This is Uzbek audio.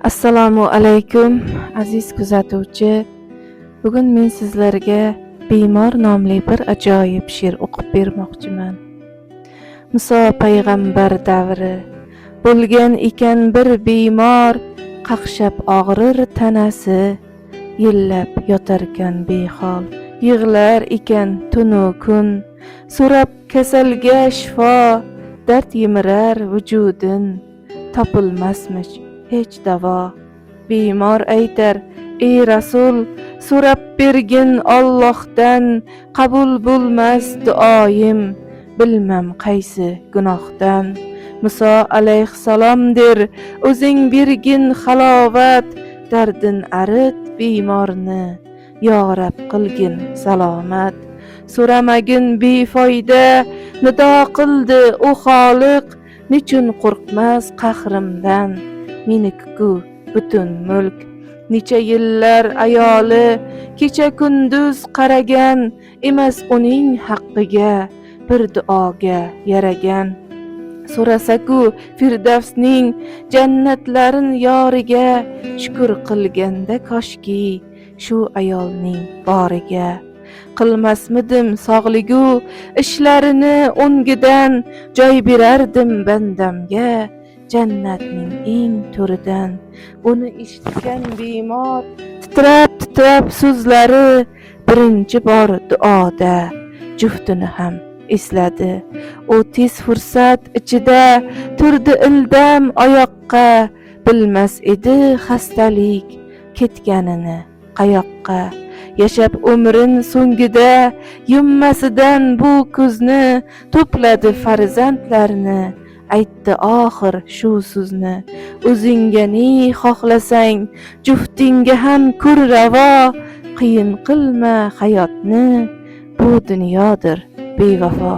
Assalomu alaykum aziz kuzatuvchi. Bugun men sizlarga Bemor nomli bir ajoyib she'r o'qib bermoqchiman. Muso payg'ambar davri bo'lgan ekan bir bemor, qaqshab og'rir tanasi, yillab yotarkan behol. Yig'lar ekan tunu kun, so'rab kasalga shifo, dard yemirar vujudin, topilmasmish hech davo. Bemor aytar: ey Rasul, so'rab bergin Allohdan, qabul bo'lmas duoyim, bilmam qaysi gunohdan. Muso alayhissalom der: o'zing bergin halovat, dardin arit bemorni, yo Rab qilgin salomat. So'ramagin befoyda, nido qildi u Xoliq, nechun qo'rqmas qahrimdan, meniki-ku butun mulk. Necha yillar ayoli kecha kunduz qaragan, emas uning haqqiga bir duoga yaragan. So'rasa-ku Firdavsning jannatlarin yoriga, shukr qilganda koshki shu ayolning boriga. Qilmasmidim sog'ligu ishlarini o'ngidan, joy berardim bandamga jannatning eng to'ridan. Buni eshitgan bemor titrab so'zlari, birinchi bor duoda juftini ham esladi. U tez fursat ichida turdi ildam oyoqqa, bilmas edi xastalik ketganini qayoqqa. Yashab umrin so'ngida yummasidan bu ko'zni, to'pladi farzandlarni, aytdi oxir shu so'zni: o'zingga ne xohlasang juftingga ham ko'r ravo, qiyin qilma hayotni, bu dunyodir bevafo.